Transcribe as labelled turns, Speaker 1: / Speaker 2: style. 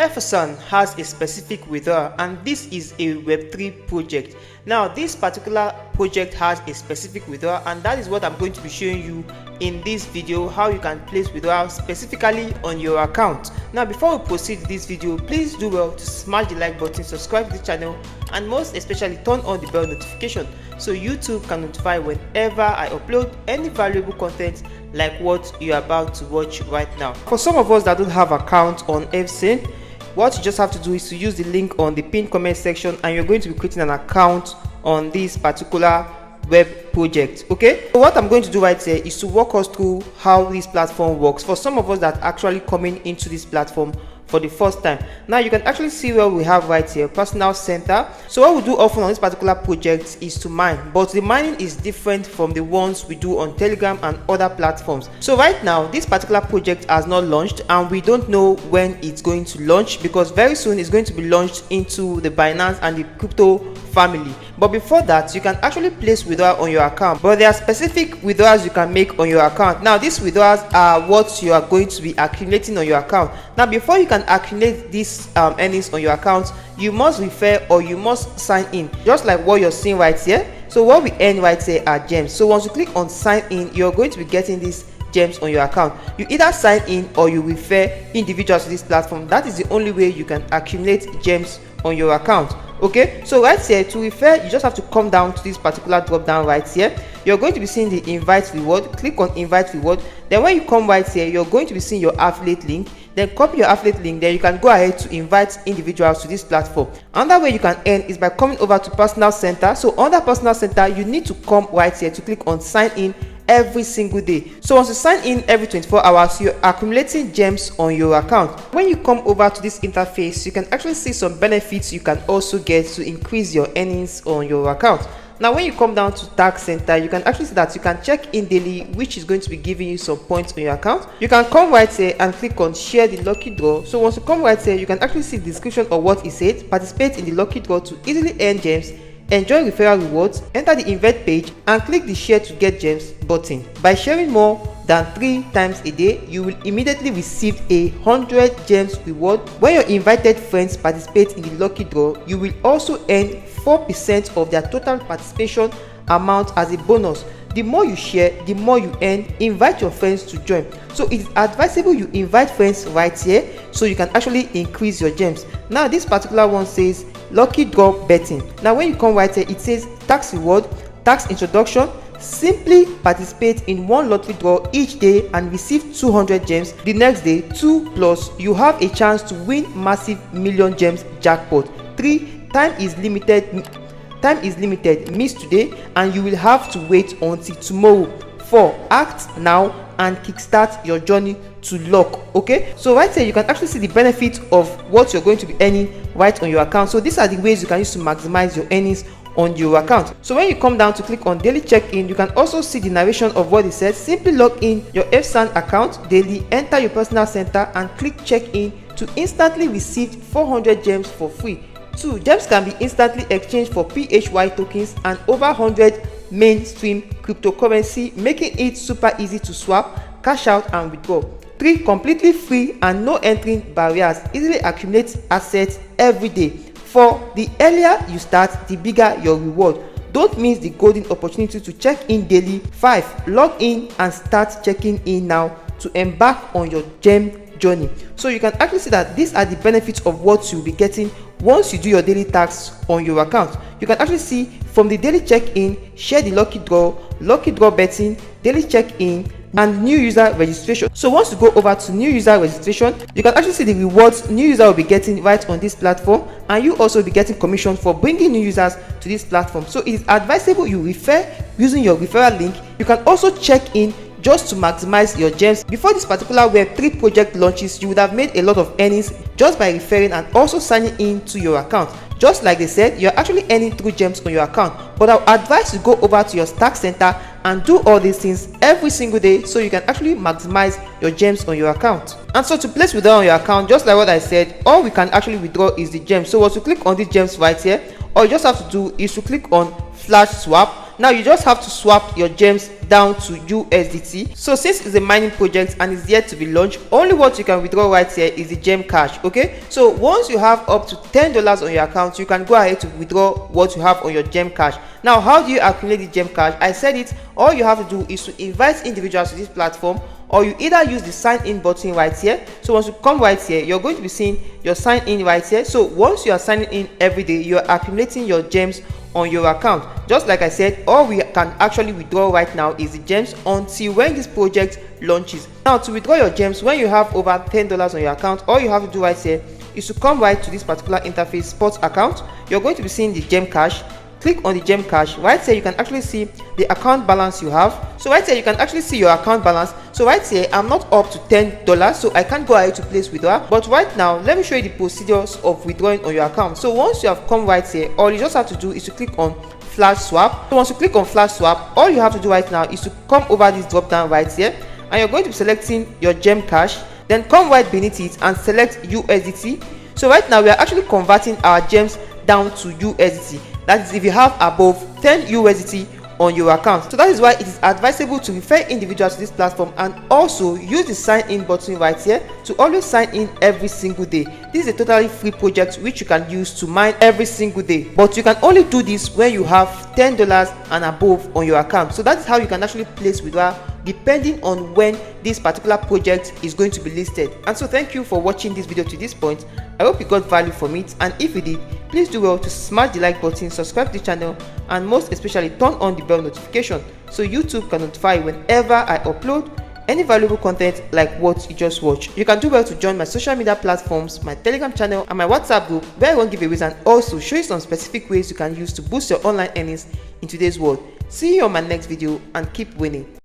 Speaker 1: Efsane has a specific withdrawal, and this is a Web3 project. Now this particular project has a specific withdrawal, and that is what I'm going to be showing you in this video, how you can place withdrawal specifically on your account. Now before we proceed with this video, please do well to smash the like button, subscribe to the channel, and most especially turn on the bell notification so YouTube can notify whenever I upload any valuable content like what you're about to watch right now. For some of us that don't have account on Efsane, what you just have to do is to use the link on the pinned comment section, and you're going to be creating an account on this particular web project. Okay, so what I'm going to do right here is to walk us through how this platform works for some of us that are actually coming into this platform for the first time. Now you can actually see where we have right here personal center. So what we do often on this particular project is to mine, but the mining is different from the ones we do on Telegram and other platforms. So right now this particular project has not launched, and we don't know when it's going to launch, because very soon it's going to be launched into the Binance and the crypto family. But before that, you can actually place withdrawal on your account, but there are specific withdrawals you can make on your account. Now these withdrawals are what you are going to be accumulating on your account. Now before you can accumulate these earnings on your account, you must refer or you must sign in, just like what you're seeing right here. So what we earn right here are gems. So once you click on sign in, you're going to be getting these gems on your account. You either sign in or you refer individuals to this platform. That is the only way you can accumulate gems on your account. Okay, so right here to refer, you just have to come down to this particular drop down right here. You're going to be seeing the invite reward. Click on invite reward. Then when you come right here, you're going to be seeing your affiliate link. Then copy your affiliate link. Then you can go ahead to invite individuals to this platform. Another way you can earn is by coming over to personal center. So under personal center, you need to come right here to click on sign in every single day. So once you sign in every 24 hours, you're accumulating gems on your account. When you come over to this interface, you can actually see some benefits you can also get to increase your earnings on your account. Now when you come down to tax center, you can actually see that you can check in daily, which is going to be giving you some points on your account. You can come right here and click on share the lucky draw. So once you come right here, you can actually see the description of what it said. Participate in the lucky draw to easily earn gems, enjoy referral rewards, enter the invite page and click the share to get gems button. By sharing more than 3 times a day, you will immediately receive a 100 gems reward. When your invited friends participate in the lucky draw, you will also earn 4% of their total participation amount as a bonus. The more you share, the more you earn. Invite your friends to join. So it is advisable you invite friends right here so you can actually increase your gems. Now this particular one says lucky draw betting. Now when you come right here, it says tax reward, tax introduction. Simply participate in one lottery draw each day and receive 200 gems. The next day 2 plus you have a chance to win massive million gems jackpot. 3 time is limited. Miss today and you will have to wait until tomorrow. 4 act now and kickstart your journey to luck. Okay, so right here you can actually see the benefit of what you're going to be earning right on your account. So these are the ways you can use to maximize your earnings on your account. So when you come down to click on daily check-in, you can also see the narration of what it says. Simply log in your Efsane account daily, enter your personal center and click check-in to instantly receive 400 gems for free. 2 gems can be instantly exchanged for PHY tokens and over 100 mainstream cryptocurrency, making it super easy to swap, cash out and withdraw. 3 completely free and no entering barriers, easily accumulate assets every day. 4 the earlier you start, the bigger your reward. Don't miss the golden opportunity to check in daily. 5 log in and start checking in now to embark on your gem journey. So you can actually see that these are the benefits of what you'll be getting once you do your daily tasks on your account. You can actually see from the daily check-in, share the lucky draw betting, daily check-in and new user registration. So once you go over to new user registration, you can actually see the rewards new user will be getting right on this platform, and you also be getting commission for bringing new users to this platform. So it is advisable you refer using your referral link. You can also check in just to maximize your gems. Before this particular Web3 project launches, you would have made a lot of earnings just by referring and also signing in to your account. Just like they said, you're actually earning through gems on your account, but I'll advise you go over to your tax center and do all these things every single day so you can actually maximize your gems on your account. And so to place withdrawal on your account, just like what I said, all we can actually withdraw is the gems. So once you click on these gems right here, all you just have to do is to click on flash swap. Now you just have to swap your gems down to USDT. So since it's a mining project and it's yet to be launched, only what you can withdraw right here is the gem cash. Okay, so once you have up to $10 on your account, you can go ahead to withdraw what you have on your gem cash. Now, how do you accumulate the gem cash? I said it, all you have to do is to invite individuals to this platform, or you either use the sign in button right here. So once you come right here, you're going to be seeing your sign in right here. So once you are signing in every day, you're accumulating your gems on your account. Just like I said, all we can actually withdraw right now is the gems until when this project launches. Now, to withdraw your gems, when you have over $10 on your account, all you have to do right here is to come right to this particular interface, sports account. You're going to be seeing the gem cash. Click on the gem cash. Right here you can actually see the account balance you have. So right here you can actually see your account balance. So right here I'm not up to $10, so I can't go ahead to place withdrawal. But right now let me show you the procedures of withdrawing on your account. So once you have come right here, all you just have to do is to click on flash swap. So once you click on flash swap, all you have to do right now is to come over this drop down right here, and you're going to be selecting your gem cash. Then come right beneath it and select USDT. So right now we are actually converting our gems down to USDT. That is if you have above 10 USDT on your account. So that is why it is advisable to refer individuals to this platform, and also use the sign in button right here to always sign in every single day. This is a totally free project which you can use to mine every single day, but you can only do this when you have $10 and above on your account. So that is how you can actually place withdrawal depending on when this particular project is going to be listed. And so thank you for watching this video to this point. I hope you got value from it, and if you did, please do well to smash the like button, subscribe to the channel, and most especially turn on the bell notification so YouTube can notify you whenever I upload any valuable content like what you just watched. You can do well to join my social media platforms, my Telegram channel, and my WhatsApp group, where I won't give giveaways and also show you some specific ways you can use to boost your online earnings in today's world. See you on my next video, and keep winning.